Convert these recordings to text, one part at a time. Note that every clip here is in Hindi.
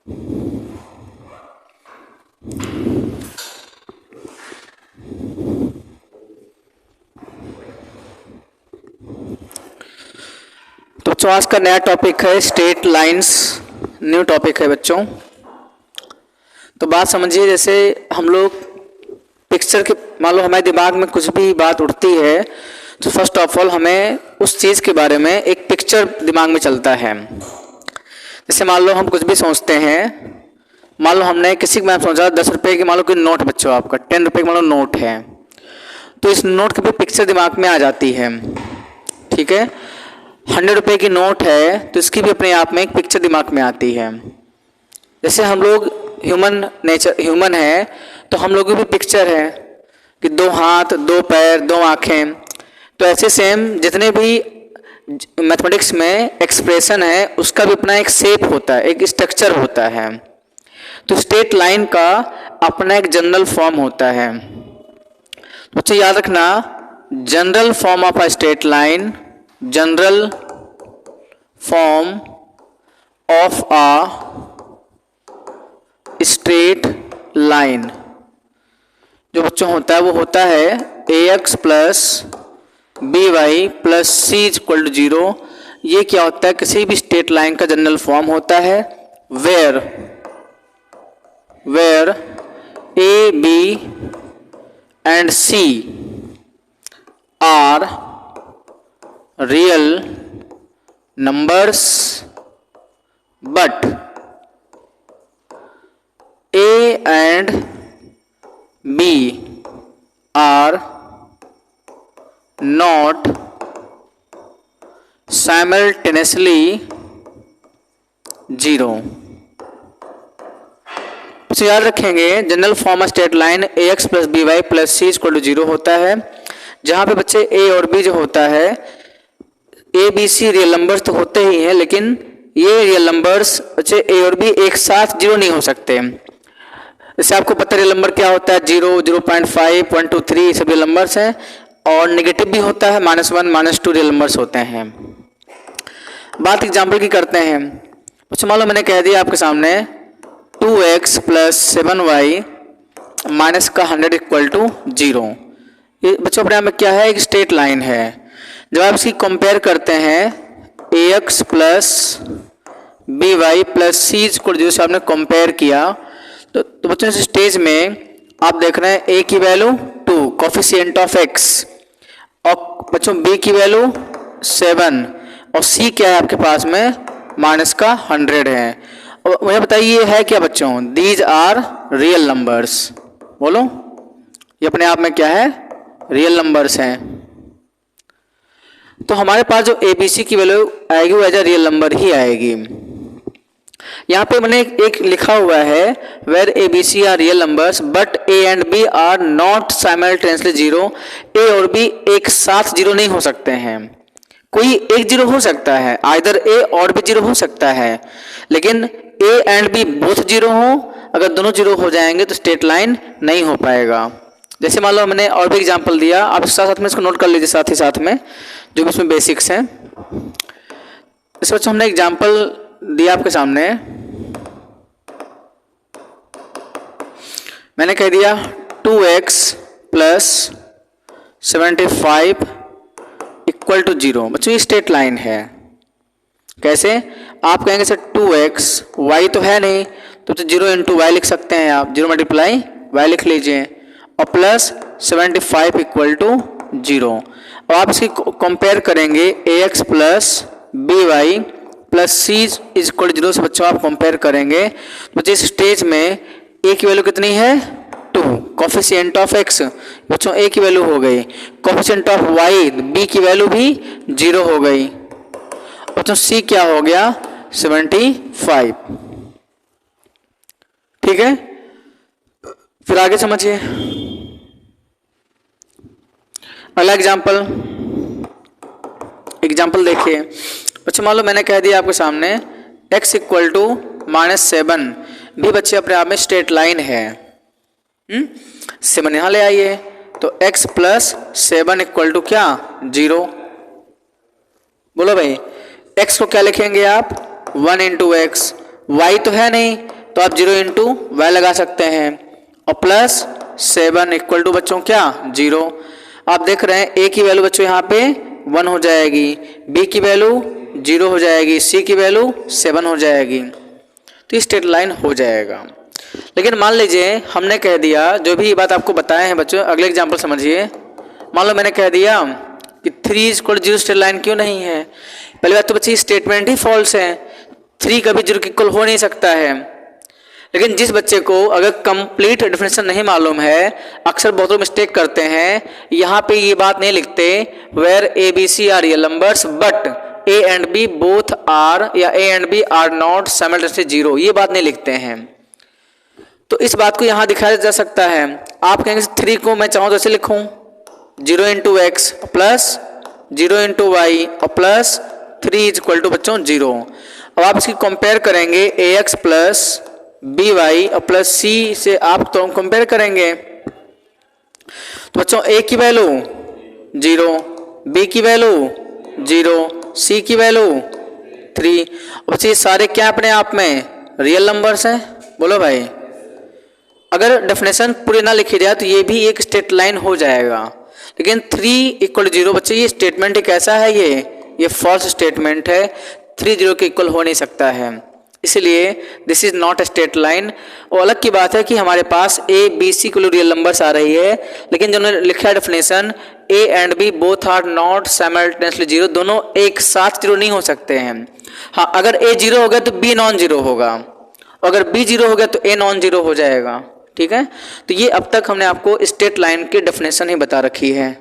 तो बच्चों आज का नया टॉपिक है स्ट्रेट लाइंस, न्यू टॉपिक है बच्चों। तो बात समझिए, जैसे हम लोग पिक्चर के, मान लो हमारे दिमाग में कुछ भी बात उठती है तो फर्स्ट ऑफ ऑल हमें उस चीज़ के बारे में एक पिक्चर दिमाग में चलता है। जैसे मान लो हम कुछ भी सोचते हैं, मान लो हमने किसी को, मैं सोचा 10 रुपये की मान लो कोई नोट बच्चों, आपका 10 रुपये का मान लो नोट है, तो इस नोट की भी पिक्चर दिमाग में आ जाती है। ठीक है, 100 रुपये की नोट है तो इसकी भी अपने आप में एक पिक्चर दिमाग में आती है। जैसे हम लोग ह्यूमन है तो हम लोगों की भी पिक्चर है कि 2 हाथ, 2 पैर, 2 आँखें। तो ऐसे सेम जितने भी मैथमेटिक्स में एक्सप्रेशन है उसका भी अपना एक शेप होता है, एक स्ट्रक्चर होता है। तो स्ट्रेट लाइन का अपना एक जनरल फॉर्म होता है। बच्चे याद रखना, general form of a straight line, general form of a straight line जो बच्चों होता है वो होता है ax plus B Y plus C equal to 0। ये क्या होता है, किसी भी स्ट्रेट लाइन का जनरल फॉर्म होता है where A B and C are real numbers but A and B are not simultaneously 0। तो याद रखेंगे general form of straight line ax plus B Y plus C equal to 0 होता है, जहाँ पे बच्चे a और b जो होता है, a b c real numbers तो होते ही हैं, लेकिन ये रियल नंबर्स बच्चे a और b एक साथ 0 नहीं हो सकते। जैसे आपको पता है रियल नंबर क्या होता है, 0, 0.5, 1, 2, 3 ये सब रियल नंबर्स हैं, और नेगेटिव भी होता है, -1, -2 रियल नंबर्स होते हैं। बात एग्जाम्पल की करते हैं। बच्चों मान लो मैंने कह दिया आपके सामने 2x प्लस 7y माइनस का 100 इक्वल टू 0। ये बच्चों अपने आप में क्या है, एक स्ट्रेट लाइन है। जब आप इसकी कंपेयर करते हैं ax plus B Y plus C equal to 0 से आपने कंपेयर किया तो बच्चों इस स्टेज में आप देख रहे हैं a की वैल्यू 2 कोफिशिएंट ऑफ x, और बच्चों b की वैल्यू 7 और c क्या है आपके पास में माइनस का 100 है। और मुझे बताइए ये है क्या बच्चों, दीज आर रियल नंबर्स। बोलो, ये अपने आप में क्या है, रियल नंबर्स हैं। तो हमारे पास जो a b c की वैल्यू आएगी वो एज अ रियल नंबर ही आएगी। यहाँ पे मैंने एक लिखा हुआ है where A B C are real numbers but A and B are not simultaneously 0। A और बी एक साथ 0 नहीं हो सकते हैं, कोई एक 0 हो सकता है, आइदर ए और बी 0 हो सकता है, लेकिन ए एंड बी बोथ 0 हो, अगर दोनों 0 हो जाएंगे तो स्ट्रेट लाइन नहीं हो पाएगा। जैसे मान लो मैंने और भी एग्जाम्पल दिया, आप साथ साथ में इसको नोट कर लीजिए साथ ही साथ में, जो भी इसमें बेसिक्स हैं। इस बच्चों हमने एग्जाम्पल दिया आपके सामने, मैंने कह दिया 2x प्लस 75 इक्वल टू 0। बच्चों ये स्ट्रेट लाइन है। कैसे, आप कहेंगे सर 2x y तो है नहीं, तो 0 इंटू वाई लिख सकते हैं आप, 0 मल्टीप्लाई y लिख लीजिए, और प्लस 75 इक्वल टू 0। और आप इसकी कंपेयर करेंगे ax plus B Y plus C is equal to 0 से बच्चों आप कंपेयर करेंगे तो इस स्टेज में a की वैल्यू कितनी है 2, कोफिशिएंट ऑफ x बच्चों a की वैल्यू हो गई, कोफिशिएंट ऑफ y b की वैल्यू भी 0 हो गई, बच्चों c क्या हो गया 75। ठीक है, फिर आगे समझिए अगला एग्जाम्पल देखिए। बच्चों मान लो मैंने कह दिया आपके सामने x इक्वल टू -7 भी बच्चे अपने आप में स्ट्रेट लाइन है। 7 यहाँ ले आइए तो x प्लस 7 इक्वल टू क्या 0। बोलो भाई x को क्या लिखेंगे आप 1 इंटू एक्स, y तो है नहीं, तो आप 0 इंटू वाई लगा सकते हैं, और प्लस 7 इक्वल टू बच्चों क्या 0। आप देख रहे हैं a की वैल्यू बच्चों यहाँ पे 1 हो जाएगी, b की वैल्यू 0 हो जाएगी, c की वैल्यू 7 हो जाएगी, तो स्ट्रेट लाइन हो जाएगा। लेकिन मान लीजिए हमने कह दिया, जो भी ये बात आपको बताए हैं बच्चों, अगले एग्जाम्पल समझिए। मान लो मैंने कह दिया कि 3 = 0 स्ट्रेट लाइन क्यों नहीं है। पहली बात तो बच्चे स्टेटमेंट ही फॉल्स है, 3 कभी 0 के इक्वल हो नहीं सकता है। लेकिन जिस बच्चे को अगर कंप्लीट डेफिनेशन नहीं मालूम है, अक्सर बहुत लोग मिस्टेक करते हैं, यहाँ पे ये बात नहीं लिखते where A B C are real numbers but A and B both are, या A and B are not simultaneously 0, ये बात नहीं लिखते हैं। तो इस बात को यहाँ दिखाया जा सकता है। आप कहेंगे 3 को मैं चाहूँ तो ऐसे लिखूँ 0 into X plus 0 into Y और प्लस 3 इक्वल टू बच्चों 0। अब आप इसकी कंपेयर करेंगे A X plus B Y और प्लस सी से आप तो कंपेयर करेंगे, तो बच्चों ए की वैल्यू 0, बी की वैल्यू 0, सी की वैल्यू 3। बच्चे ये सारे क्या अपने आप में रियल नंबर्स हैं, बोलो भाई। अगर डेफिनेशन पूरी ना लिखी जाए तो ये भी एक स्ट्रेट लाइन हो जाएगा। लेकिन 3 = 0 बच्चे ये स्टेटमेंट एक ऐसा है, ये फॉल्स स्टेटमेंट है, 3 0 के इक्वल हो नहीं सकता है, इसलिए this is not a straight line. और अलग की बात है कि हमारे पास ए बी सी को रियल नंबर्स आ रही है, लेकिन जिन्होंने लिखा है definition A and B both are not simultaneously 0, दोनों एक साथ 0 नहीं हो सकते हैं। हाँ, अगर ए 0 हो गया तो बी नॉन 0 होगा, अगर बी 0 हो गया तो ए नॉन 0 हो जाएगा। ठीक है, तो ये अब तक हमने आपको स्ट्रेट लाइन की डेफिनेशन ही बता रखी है।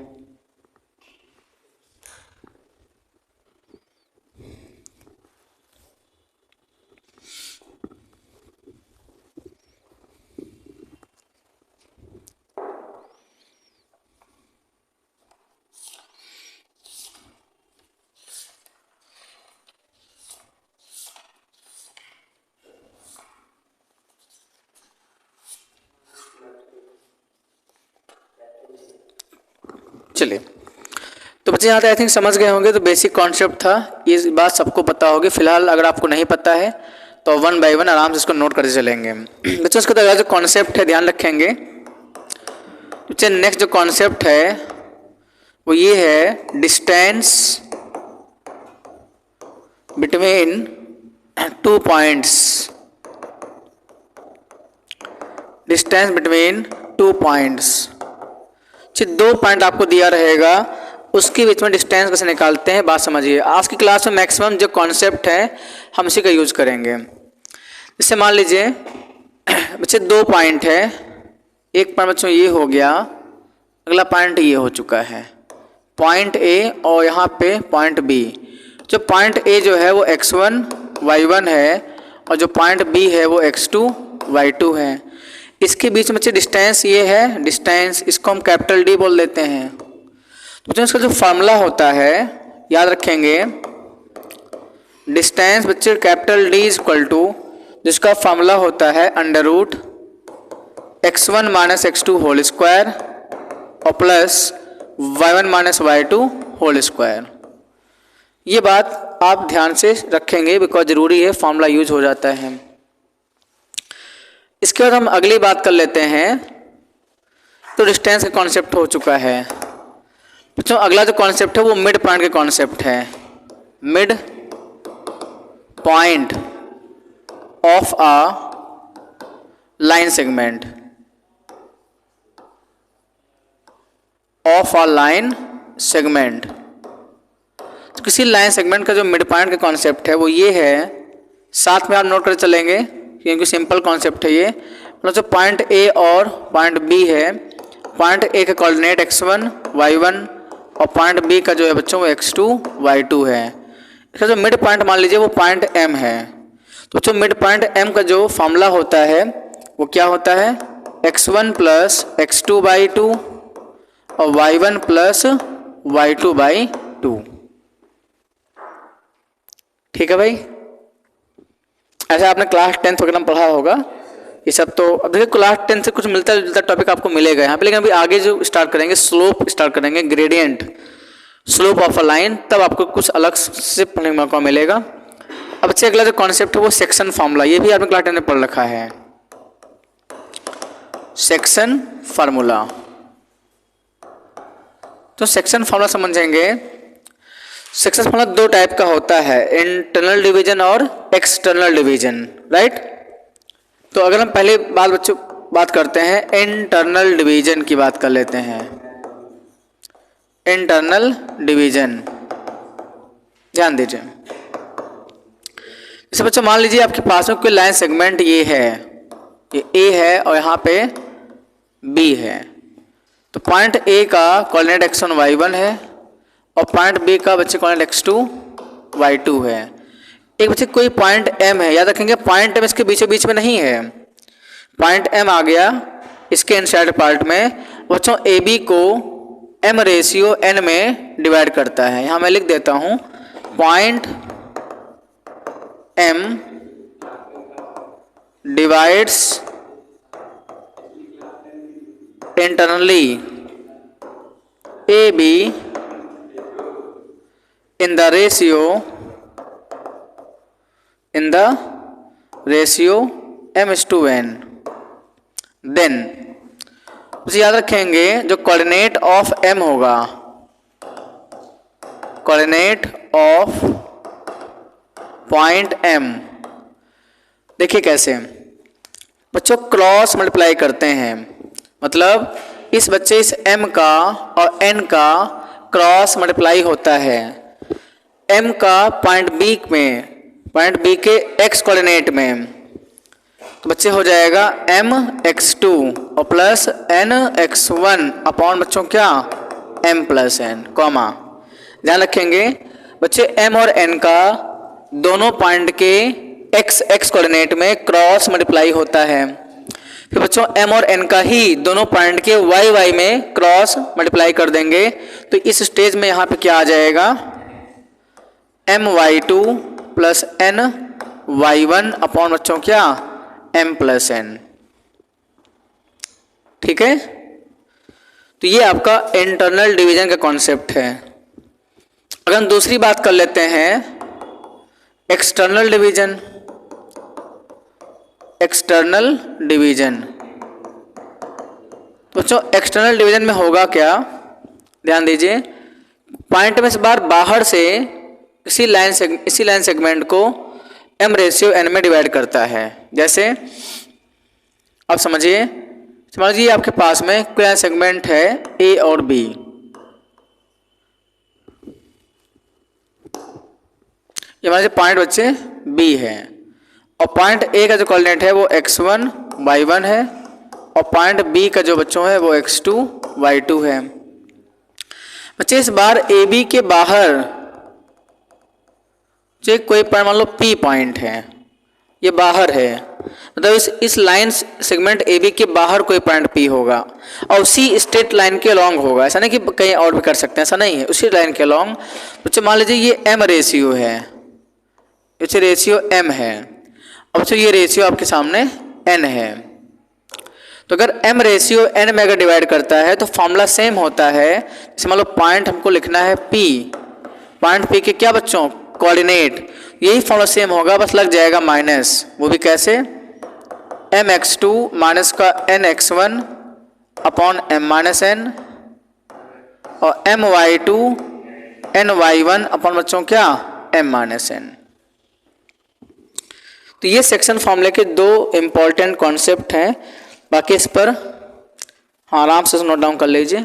चलिए, तो बच्चे यहाँ तक आई थिंक समझ गए होंगे। तो बेसिक कॉन्सेप्ट था, ये बात सबको पता होगी। फिलहाल अगर आपको नहीं पता है तो 1 बाय 1 आराम से इसको नोट करते चलेंगे। बच्चों इसका तो जो कॉन्सेप्ट है ध्यान रखेंगे। बच्चे नेक्स्ट जो कॉन्सेप्ट है वो ये है distance between 2 points, distance between 2 points. 2 point आपको दिया रहेगा, उसके बीच में डिस्टेंस कैसे निकालते हैं बात समझिए। आज की क्लास में मैक्सिमम जो कॉन्सेप्ट है हम इसी का यूज करेंगे। जैसे मान लीजिए बच्चे 2 पॉइंट है, एक पॉइंट बच्चों ये हो गया, अगला पॉइंट ये हो चुका है, पॉइंट ए और यहाँ पे पॉइंट बी। जो पॉइंट ए जो है वो x1 y1 है और जो पॉइंट बी है वो x2 y2 है। इसके बीच में बच्चे डिस्टेंस ये है, डिस्टेंस इसको हम कैपिटल डी बोल देते हैं। तो बच्चों इसका जो फार्मूला होता है याद रखेंगे, डिस्टेंस बच्चे capital D is equal to, जिसका फार्मूला होता है under root x1 minus x2 whole square और plus y1 minus y2 whole square. ये बात आप ध्यान से रखेंगे बिकॉज ज़रूरी है, फार्मूला यूज हो जाता है। इसके बाद हम अगली बात कर लेते हैं। तो डिस्टेंस का कॉन्सेप्ट हो चुका है बच्चों। अगला जो कॉन्सेप्ट है वो मिड पॉइंट का कॉन्सेप्ट है। Mid point of a line segment, of a line segment. तो किसी लाइन सेगमेंट का जो मिड पॉइंट का कॉन्सेप्ट है वो ये है, साथ में आप नोट कर चलेंगे क्योंकि सिंपल कॉन्सेप्ट है ये। मतलब जो पॉइंट ए और पॉइंट बी है, पॉइंट ए का कोऑर्डिनेट x1 y1 और पॉइंट बी का जो है बच्चों वो x2 y2 है। इसका जो मिड पॉइंट मान लीजिए वो पॉइंट m है। तो जो मिड पॉइंट m का जो फॉर्मूला होता है वो क्या होता है, x1 प्लस x2/2 और y1 प्लस y2/2। ठीक है भाई, ऐसा आपने क्लास 10th वगैरह में पढ़ा होगा ये सब। तो अब देखिए क्लास 10 से कुछ मिलता जुलता टॉपिक आपको मिलेगा यहाँ पे, लेकिन अभी आगे जो स्टार्ट करेंगे स्लोप स्टार्ट करेंगे, gradient slope of a line, तब आपको कुछ अलग से पढ़ने का मौका मिलेगा। अब बच्चे अगला जो कॉन्सेप्ट है वो सेक्शन फार्मूला, ये भी आपने क्लास 10 में पढ़ रखा है। सेक्शन फार्मूला, तो सेक्शन फार्मूला समझेंगे। सेक्शन फार्मूला दो टाइप का होता है, इंटरनल डिवीजन और एक्सटर्नल डिवीजन, राइट। तो अगर हम पहले बात करते हैं इंटरनल डिवीजन की, बात कर लेते हैं इंटरनल डिवीजन। ध्यान दीजिए, जैसे बच्चों मान लीजिए आपके पास में कोई लाइन सेगमेंट ये है, ये ए है और यहाँ पे बी है। तो पॉइंट ए का कोऑर्डिनेट x1 y1 है और पॉइंट बी का बच्चे कोऑर्डिनेट x2 y2 है। एक बच्चे कोई पॉइंट m है, याद रखेंगे पॉइंट m इसके बीचों बीच में नहीं है, पॉइंट m आ गया इसके इनसाइड पार्ट में। बच्चों ए बी को m रेशियो n में डिवाइड करता है। यहाँ मैं लिख देता हूँ point m divides internally AB in the ratio m:n। Then उसे याद रखेंगे जो कोऑर्डिनेट ऑफ m होगा, कोऑर्डिनेट ऑफ पॉइंट m, देखिए कैसे बच्चों क्रॉस मल्टीप्लाई करते हैं, मतलब इस बच्चे इस m का और n का क्रॉस मल्टीप्लाई होता है। m का पॉइंट b में, पॉइंट b के x कोऑर्डिनेट में, तो बच्चे हो जाएगा m x2 और प्लस n x1 अपॉन बच्चों क्या m प्लस n, कॉमा। ध्यान रखेंगे बच्चे m और n का दोनों पॉइंट के x कोऑर्डिनेट में क्रॉस मल्टीप्लाई होता है। फिर बच्चों m और n का ही दोनों पॉइंट के y में क्रॉस मल्टीप्लाई कर देंगे। तो इस स्टेज में यहाँ पे क्या आ जाएगा my2 plus n y1 upon बच्चों क्या m प्लस n, ठीक है। तो ये आपका इंटरनल डिवीजन का कॉन्सेप्ट है। अगर हम दूसरी बात कर लेते हैं एक्सटर्नल डिवीजन, एक्सटर्नल डिवीजन, तो बच्चों एक्सटर्नल डिवीजन में होगा क्या, ध्यान दीजिए पॉइंट में से बाहर से इसी लाइन सेगमेंट को m रेशियो n में डिवाइड करता है। जैसे अब समझिए, समझ लीजिए आपके पास में कोई लाइन सेगमेंट है a और b, ये हमारे पॉइंट बच्चे b है और पॉइंट a का जो कोऑर्डिनेट है वो x1 y1 है और पॉइंट b का जो बच्चों है वो x2 y2 है। बच्चे इस बार ए बी के बाहर जो कोई पॉइंट मान लो P पॉइंट है, ये बाहर है, मतलब इस लाइन सेगमेंट ए बी के बाहर कोई पॉइंट P होगा और उसी स्ट्रेट लाइन के अलॉन्ग होगा। ऐसा नहीं कि कहीं और भी कर सकते हैं, ऐसा नहीं है, उसी लाइन के अलॉन्ग। बच्चे मान लीजिए ये m रेशियो है, इसे रेशियो m है और बच्चों ये रेशियो आपके सामने n है। तो अगर m रेशियो n में अगर डिवाइड करता है तो फॉर्मूला सेम होता है। जैसे मान लो पॉइंट हमको लिखना है P, पॉइंट P के क्या बच्चों कोऑर्डिनेट, यही फॉर्मूला सेम होगा, बस लग जाएगा माइनस। वो भी कैसे, mx2 माइनस का nx1 upon m minus n और my2 ny1 अपॉन बच्चों क्या m माइनस n। तो ये सेक्शन फॉर्मूले के दो इम्पॉर्टेंट कॉन्सेप्ट हैं। बाकी इस पर हाँ आराम से नोट डाउन कर लीजिए।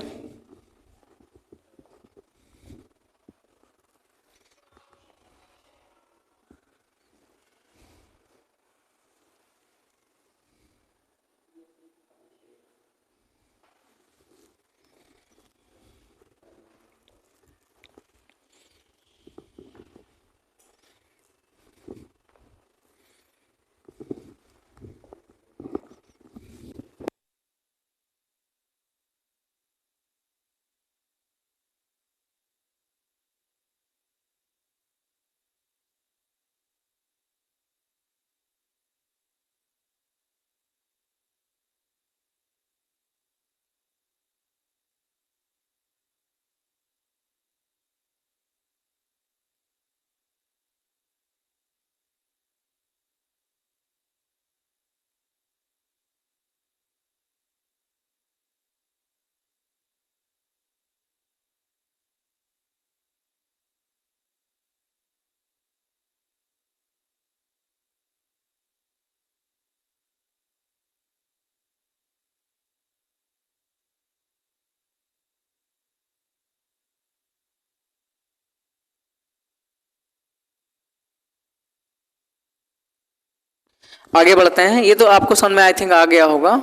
आगे बढ़ते हैं। ये तो आपको समझ में आई थिंक आ गया होगा।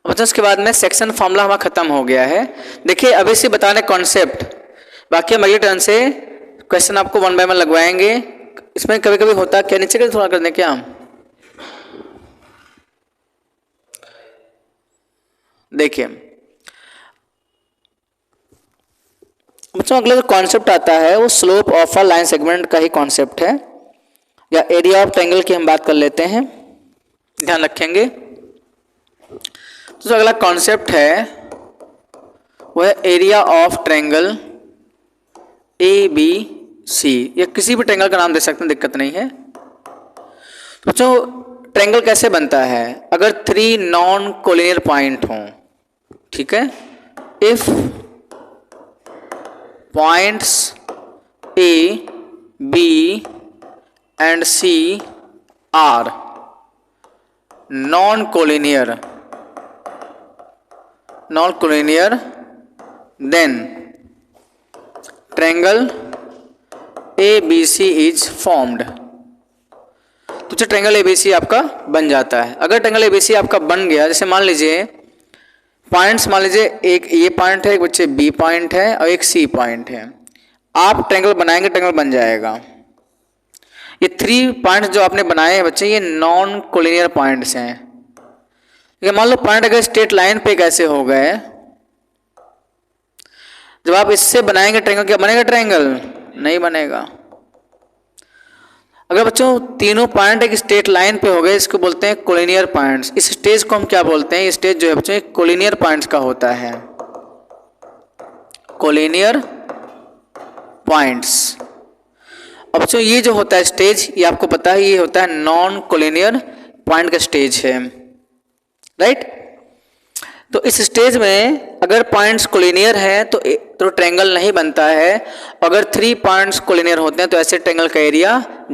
बच्चों इसके बाद में सेक्शन फॉर्मूला हमारा खत्म हो गया है। देखिए अभी से बताने कॉन्सेप्ट, बाकी हम अगले टर्न से क्वेश्चन आपको 1 बाय 1 लगवाएंगे। इसमें कभी कभी होता क्या, नीचे के थोड़ा कर दें क्या, देखिए बच्चों अगला जो कॉन्सेप्ट आता है वो slope of a line segment का ही कॉन्सेप्ट है, या एरिया ऑफ ट्रायंगल की हम बात कर लेते हैं, ध्यान रखेंगे। तो जो अगला कॉन्सेप्ट है वो है area of triangle A B C, या किसी भी ट्रायंगल का नाम दे सकते हैं, दिक्कत नहीं है। तो बच्चों ट्रायंगल कैसे बनता है, अगर 3 नॉन कोलिनियर पॉइंट हों, ठीक है, if points A B and C are non collinear then triangle A B C is formed. तो जो ट्रायंगल ए बी सी आपका बन जाता है। अगर ट्रायंगल ए बी सी आपका बन गया, जैसे मान लीजिए पॉइंट्स, मान लीजिए एक ये पॉइंट है, एक बच्चे बी पॉइंट है और एक सी पॉइंट है, आप ट्रायंगल बनाएंगे, ट्रायंगल बन जाएगा। ये 3 पॉइंट्स जो आपने बनाए हैं बच्चे, ये नॉन कोलिनियर पॉइंट्स हैं। ये मान लो पॉइंट अगर स्ट्रेट लाइन पे कैसे हो गए, जब आप इससे बनाएंगे ट्रायंगल, क्या बनेगा, ट्रायंगल नहीं बनेगा। अगर बच्चों तीनों पॉइंट एक स्ट्रेट लाइन पे हो गए, इसको बोलते हैं कोलिनियर पॉइंट्स। इस स्टेज को हम क्या बोलते हैं, ये स्टेज जो है बच्चों कोलिनियर पॉइंट्स का होता है, कोलिनियर पॉइंट्स। अब बच्चों ये जो होता है स्टेज, ये आपको पता है ये होता है नॉन कोलिनियर पॉइंट का स्टेज है, राइट। तो इस स्टेज में अगर पॉइंट्स कोलिनियर है तो ट्रायंगल नहीं बनता है। अगर 3 पॉइंट्स कोलिनियर होते हैं तो ऐसे ट्रायंगल का एरिया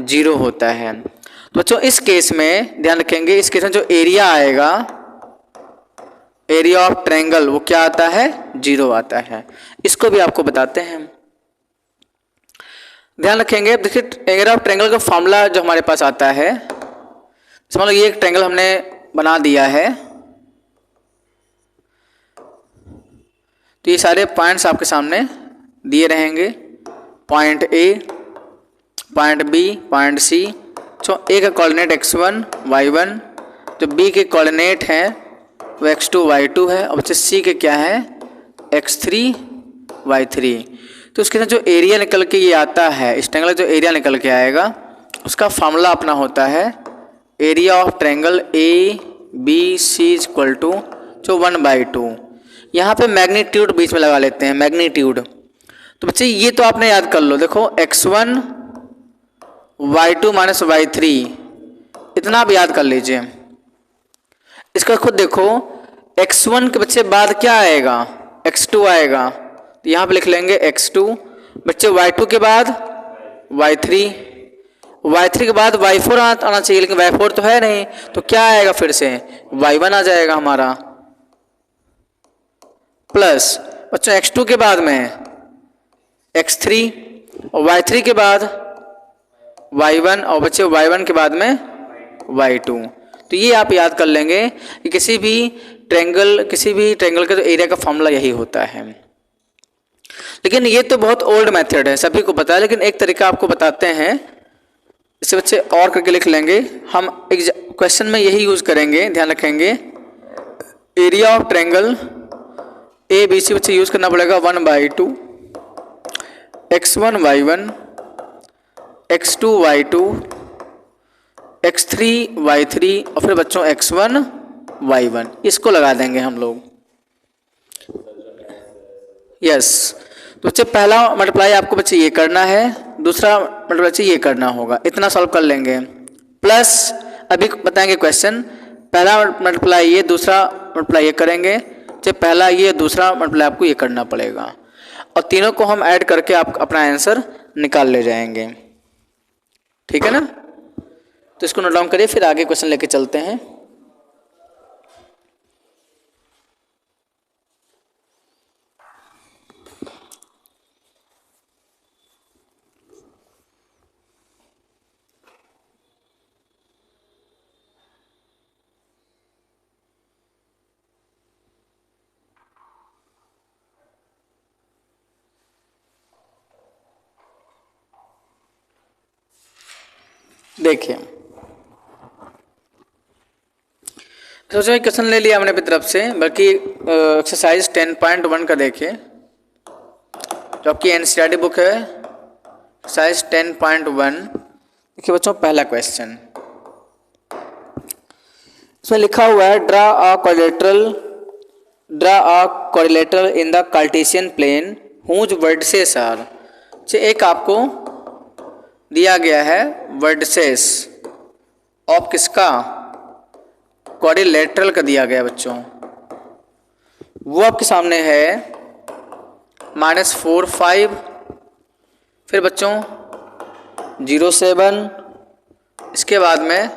0 होता है। तो बच्चों इस केस में ध्यान रखेंगे, इस केस में जो एरिया आएगा, एरिया ऑफ ट्रायंगल, वो क्या आता है, 0 आता है। इसको भी आपको बताते हैं, ध्यान रखेंगे। देखिए एरिया ऑफ ट्रायंगल का फॉर्मूला जो हमारे पास आता है, मान लो ये एक ट्रायंगल हमने बना दिया है, तो ये सारे पॉइंट्स आपके सामने दिए रहेंगे, point A, point B, point C. तो ए का कोऑर्डिनेट x1 y1, जो बी के कोऑर्डिनेट हैं वो x2 y2 है, और बच्चे सी के क्या है, x3 y3। तो उसके साथ जो एरिया निकल के ये आता है, इस ट्रायंगल जो एरिया निकल के आएगा उसका फॉर्मूला अपना होता है area of triangle A B C is equal to जो 1/2। यहाँ पे मैग्नीट्यूड बीच में लगा लेते हैं, मैग्नीट्यूड। तो बच्चे ये तो आपने याद कर लो, देखो x1 y2 माइनस y3, इतना आप याद कर लीजिए। इसका खुद देखो, x1 के बच्चे बाद क्या आएगा, x2 आएगा, तो यहाँ पे लिख लेंगे x2। बच्चे y2 के बाद y3, y3 के बाद y4 आना चाहिए, लेकिन y4 तो है नहीं, तो क्या आएगा, फिर से y1 आ जाएगा हमारा, प्लस बच्चों x2 के बाद में x3, और y3 के बाद y1, और बच्चे y1 के बाद में y2। तो ये आप याद कर लेंगे कि किसी भी ट्रायंगल का जो एरिया का फॉर्मूला यही होता है। लेकिन ये तो बहुत ओल्ड मेथड है, सभी को पता है, लेकिन एक तरीका आपको बताते हैं, इसे बच्चे और करके लिख लेंगे। हम एक क्वेश्चन में यही यूज करेंगे, ध्यान रखेंगे। Area of triangle A B C बच्चे यूज करना पड़ेगा 1/2 x1 y1 x2 y2 x3 y3 और फिर बच्चों x1 y1, इसको लगा देंगे हम लोग। यस, तो बच्चे पहला मल्टीप्लाई आपको बच्चे ये करना है, दूसरा मल्टीप्लाई बच्चे ये करना होगा, इतना सॉल्व कर लेंगे। प्लस अभी बताएंगे क्वेश्चन, पहला मल्टीप्लाई ये, दूसरा मल्टीप्लाई ये करेंगे, जब पहला ये दूसरा मल्टीप्लाई आपको ये करना पड़ेगा, और तीनों को हम ऐड करके आप अपना आंसर निकाल ले जाएंगे, ठीक है ना। तो इसको नोट डाउन करिए, फिर आगे क्वेश्चन लेके चलते हैं। देखिए सोचो क्वेश्चन ले लिया हमने अपनी तरफ से, बल्कि एक्सरसाइज 10.1 का देखिए जो आपकी एनसीईआरटी बुक है, एक्सरसाइज 10.1। देखिए बच्चों पहला क्वेश्चन इसमें लिखा हुआ है draw a quadrilateral in the cartesian plane whose vertices are. एक आपको दिया गया है वर्टिसेस ऑफ किसका, क्वाड्रिलेटरल का दिया गया बच्चों, वो आपके सामने है -4 5, फिर बच्चों 0 7, इसके बाद में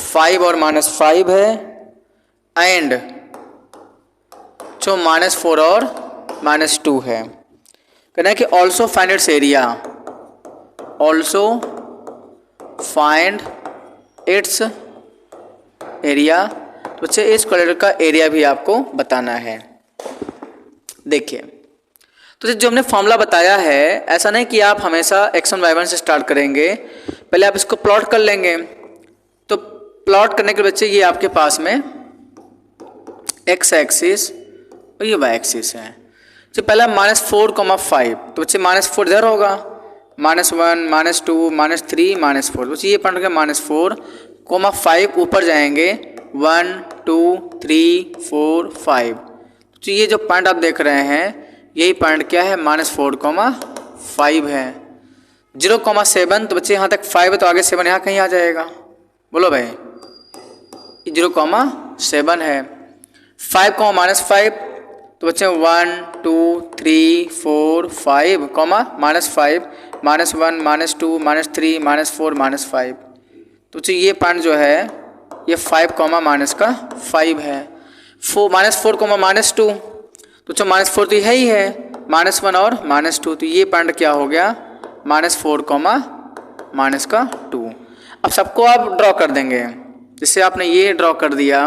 5 और -5 है, एंड जो -4 और -2 है। कहना है कि also find its area, also find its area. तो बच्चे इस क्वाड्रिलेटरल का एरिया भी आपको बताना है। देखिए तो जो हमने फॉर्मूला बताया है, ऐसा नहीं कि आप हमेशा x1 y1 से स्टार्ट करेंगे, पहले आप इसको प्लॉट कर लेंगे। तो प्लॉट करने के बच्चे ये आपके पास में x एक्सिस और ये y एक्सिस है। तो पहला -4, 5, तो बच्चे -4 इधर होगा, -1 -2 -3 -4, बच्चे ये पॉइंट हो गया -4, 5 ऊपर जाएंगे 1 2 3 4 5। तो ये जो पॉइंट आप देख रहे हैं यही पॉइंट क्या है, -4, 5 है। 0, 7, तो बच्चे यहाँ तक 5 है तो आगे 7 यहाँ कहीं आ जाएगा, बोलो भाई 0, 7 है। 5, -5, तो बच्चे 1 2 3 4 5, -5 -1 -2 -3 -4 -5। तो ये पॉइंट जो है ये 5, -5 है। -4, -2, तो -4 तो है ही है, -1 और -2, तो ये पॉइंट क्या हो गया, -4, -2। अब सबको आप ड्रॉ कर देंगे, जैसे आपने ये ड्रॉ कर दिया,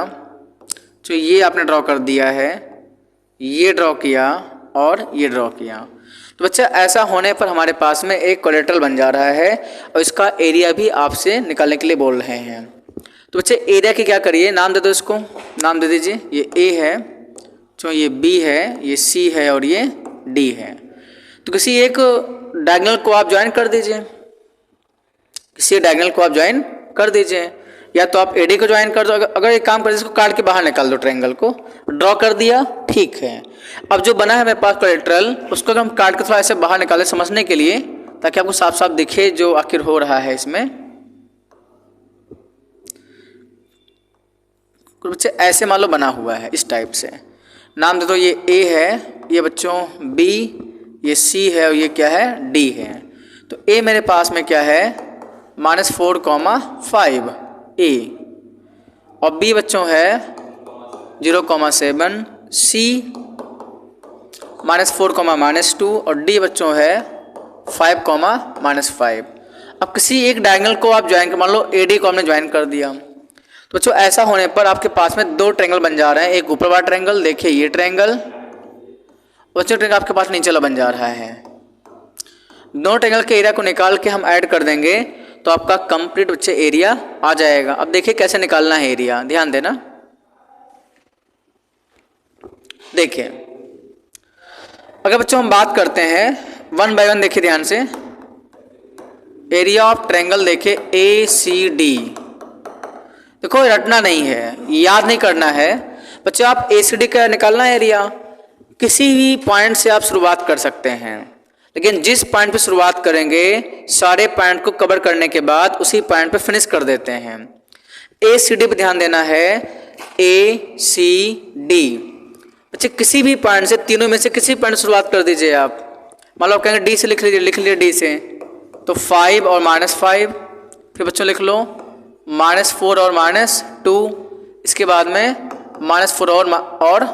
तो ये आपने ड्रॉ कर दिया है, ये ड्रॉ किया और ये ड्रॉ किया। तो बच्चा ऐसा होने पर हमारे पास में एक कोलेटरल बन जा रहा है और इसका एरिया भी आपसे निकालने के लिए बोल रहे हैं। तो बच्चे एरिया की क्या करिए, नाम दे दो, इसको नाम दे दीजिए। ये ए है, तो ये बी है, ये सी है और ये डी है। तो किसी एक डायगोनल को आप ज्वाइन कर दीजिए, किसी डायगोनल को आप ज्वाइन कर दीजिए, या तो आप एडी को ज्वाइन कर दो। अगर एक काम करें, इसको काट के बाहर निकाल दो, ट्रायंगल को ड्रॉ कर दिया, ठीक है। अब जो बना है मेरे पास कोलेटरल, उसको अगर हम काट के थोड़ा ऐसे बाहर निकालें समझने के लिए, ताकि आपको साफ साफ दिखे जो आखिर हो रहा है इसमें। बच्चे ऐसे मान लो बना हुआ है इस टाइप से, नाम दे दो, ये ए है, ये बच्चों बी, ये सी है और ये क्या है, डी है। तो ए मेरे पास में क्या है, -4, 5 ए, और बी बच्चों है 0, 7, सी -4, -2, और डी बच्चों है 5, -5। अब किसी एक डायगोनल को आप ज्वाइन कर, मान लो ए डी को हमने ज्वाइन कर दिया, तो बच्चों ऐसा होने पर आपके पास में 2 ट्रायंगल बन जा रहे हैं। एक ऊपर वाला ट्रायंगल, देखिए ये ट्रायंगल, बच्चों ट्रायंगल आपके पास नीचे वाला बन जा रहा है। दोनों ट्रायंगल के एरिया को निकाल के हम ऐड कर देंगे तो आपका कंप्लीट बच्चे एरिया आ जाएगा। अब देखिए कैसे निकालना है एरिया, ध्यान देना। देखिए अगर बच्चों हम बात करते हैं 1 बाय 1, देखिए ध्यान से, एरिया ऑफ ट्रायंगल देखिए ए सी डी। देखो रटना नहीं है, याद नहीं करना है बच्चों, आप ए सी डी का निकालना है एरिया। किसी भी पॉइंट से आप शुरुआत कर सकते हैं, लेकिन जिस पॉइंट पे शुरुआत करेंगे सारे पॉइंट को कवर करने के बाद उसी पॉइंट पे फिनिश कर देते हैं। ए सी डी पे ध्यान देना है, ए सी डी। बच्चे किसी भी पॉइंट से, तीनों में से किसी पॉइंट शुरुआत कर दीजिए आप। मान लो आप कहेंगे डी से लिख लीजिए डी से, तो 5 और -5, फिर बच्चों लिख लो -4 और -2, इसके बाद में -4 और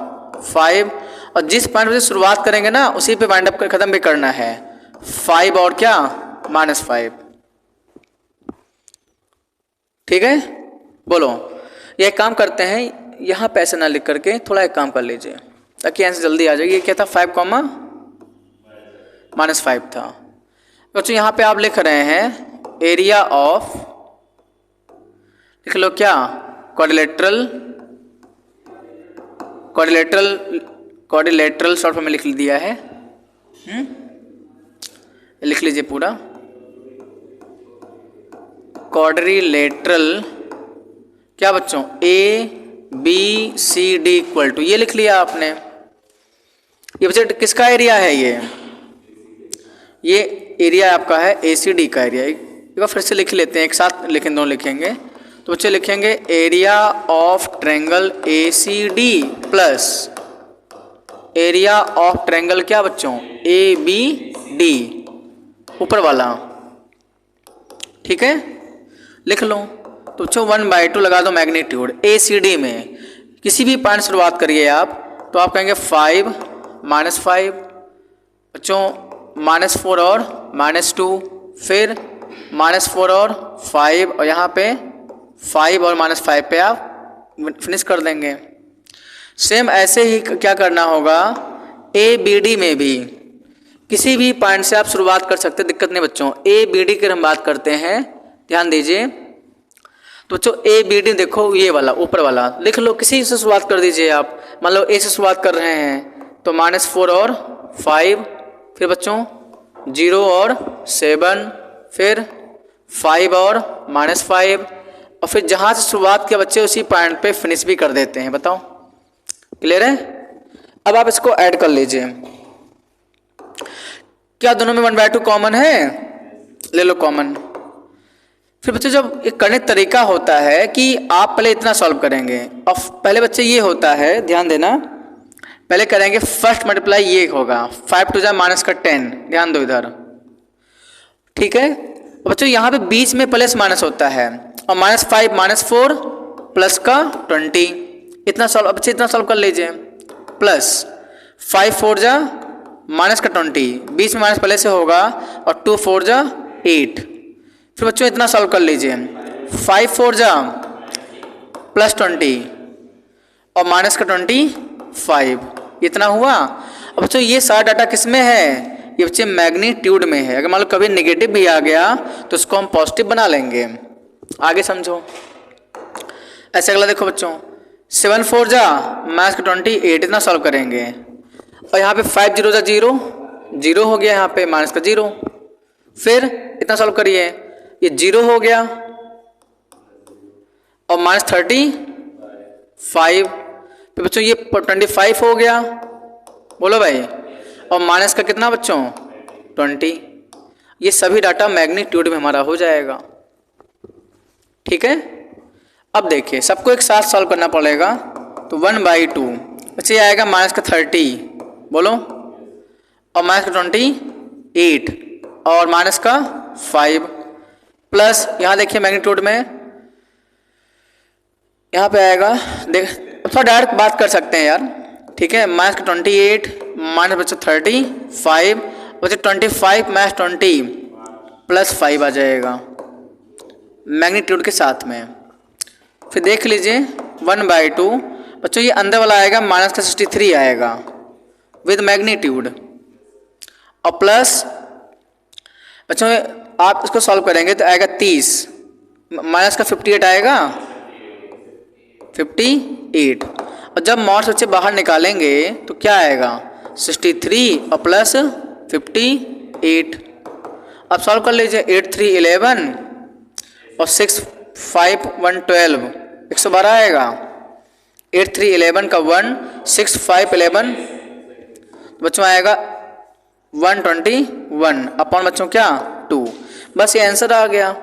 5, और जिस पॉइंट से शुरुआत करेंगे ना उसी पे वाइंड अप खत्म भी करना है, 5 और क्या, -5। ठीक है, बोलो। ये एक काम करते हैं, यहाँ पैसे ना लिख करके थोड़ा एक काम कर लीजिए ताकि आंसर जल्दी आ जाए। ये क्या था, 5, -5 था। बच्चों यहाँ पे आप लिख रहे हैं एरिया ऑफ, लिख लो क्या, क्वाड्रिलेटरल शॉर्ट फॉर्म में लिख दिया है। लिख लीजिए पूरा, क्वाड्रिलेटरल क्या बच्चों, ABCD इक्वल टू, ये लिख लिया आपने। ये बच्चे किसका एरिया है, ये एरिया आपका है ACD का एरिया। एक बार फिर से लिख लेते हैं, एक साथ लिखें, दोनों लिखेंगे। तो बच्चे लिखेंगे area of triangle ACD plus area of triangle क्या बच्चों, ABD ऊपर वाला, ठीक है, लिख लो। तो बच्चों 1/2 लगा दो मैग्नीट्यूड ACD में। किसी भी पॉइंट शुरुआत करिए आप, तो आप कहेंगे 5 -5 बच्चों, -4 और -2, फिर -4 और 5, और यहाँ पे 5 और -5 पे आप फिनिश कर देंगे। सेम ऐसे ही क्या करना होगा ABD में भी, किसी भी पॉइंट से आप शुरुआत कर सकते हैं, दिक्कत नहीं बच्चों। ABD की हम बात करते हैं, ध्यान दीजिए। तो बच्चों ABD देखो, ये वाला ऊपर वाला लिख लो, किसी से शुरुआत कर दीजिए आप। मान लो A से शुरुआत कर रहे हैं, तो -4 और 5, फिर बच्चों 0 और 7, फिर 5 और -5, और फिर जहाँ से शुरुआत किया बच्चे उसी पॉइंट पे फिनिश भी कर देते हैं। बताओ क्लियर है? अब आप इसको ऐड कर लीजिए। क्या दोनों में 1/2 कॉमन है? ले लो कॉमन। फिर बच्चे जब एक करने तरीका होता है कि आप पहले इतना सॉल्व करेंगे, और पहले बच्चे ये होता है, ध्यान देना, पहले करेंगे फर्स्ट मल्टीप्लाई, ये होगा 5 टू जा -10, ध्यान दो इधर, ठीक है। बच्चों यहाँ पे बीच में प्लस माइनस होता है, और -5 -4 प्लस का 20, इतना सॉल्व, बच्चे इतना सॉल्व कर लीजिए। प्लस 5 4 जा -20, बीच में माइनस पहले से होगा, और 2 4 जा 8। फिर बच्चों इतना सॉल्व कर लीजिए, 5 4 जा +20 और -25, इतना हुआ। अब बच्चों ये सारा डाटा किस में है, ये बच्चे मैग्नीट्यूड में है। अगर मान लो कभी नेगेटिव भी आ गया तो उसको हम पॉजिटिव बना लेंगे। आगे समझो, ऐसे अगला देखो बच्चों, 7 4 जा -28, इतना सॉल्व करेंगे, और यहाँ पे 5 0 जा 0, 0 हो गया, यहाँ पे माइनस का 0, फिर इतना सॉल्व करिए, ये 0 हो गया, और -35, फिर बच्चों ये 25 हो गया, बोलो भाई, और माइनस का कितना बच्चों 20। ये सभी डाटा मैग्नीट्यूड में हमारा हो जाएगा, ठीक है। अब देखिए सबको एक साथ सॉल्व करना पड़ेगा, तो 1/2 बच्चे आएगा -30, बोलो, और -28, और -5, प्लस यहाँ देखिए मैग्नीट्यूड में, यहाँ पे आएगा, देख थोड़ा डायरेक्ट बात कर सकते हैं यार, ठीक है। -28 माइनस बच्चों 35, बच्चे 25 -20 +5 आ जाएगा मैग्नीट्यूड के साथ में। फिर देख लीजिए 1/2 बच्चों, ये अंदर वाला आएगा -63 आएगा विद मैग्नीट्यूड, और प्लस बच्चों आप इसको सॉल्व करेंगे तो आएगा 30, माइनस का 58 आएगा 58, और जब मॉड से बच्चे बाहर निकालेंगे तो क्या आएगा 63 और प्लस 58। अब सॉल्व कर लीजिए, 8 3 11 और 6 5 1 12, 112 आएगा। 8 3 11 का 1, 6 5 11 बच्चों आएगा 121 अपॉन बच्चों क्या 2। बस ये आंसर आ गया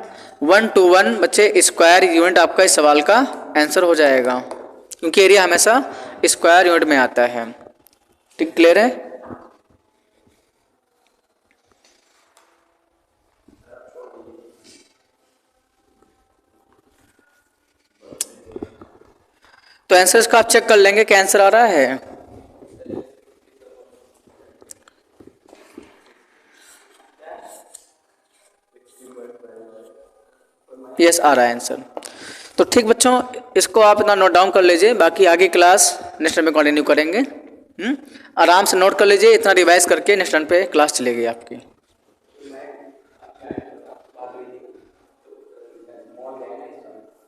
121 बच्चे स्क्वायर यूनिट आपका इस सवाल का आंसर हो जाएगा, क्योंकि एरिया हमेशा स्क्वायर यूनिट में आता है। ठीक, क्लियर है? तो आंसर इसका आप चेक कर लेंगे कि आंसर आ रहा है। यस, आ रहा है आंसर। तो ठीक बच्चों, इसको आप इतना नोट डाउन कर लीजिए, बाकी आगे क्लास नेक्स्ट टाइम में कंटिन्यू करेंगे। आराम से नोट कर लीजिए, इतना रिवाइज करके नेक्स्ट टाइम पे क्लास चलेगी आपकी।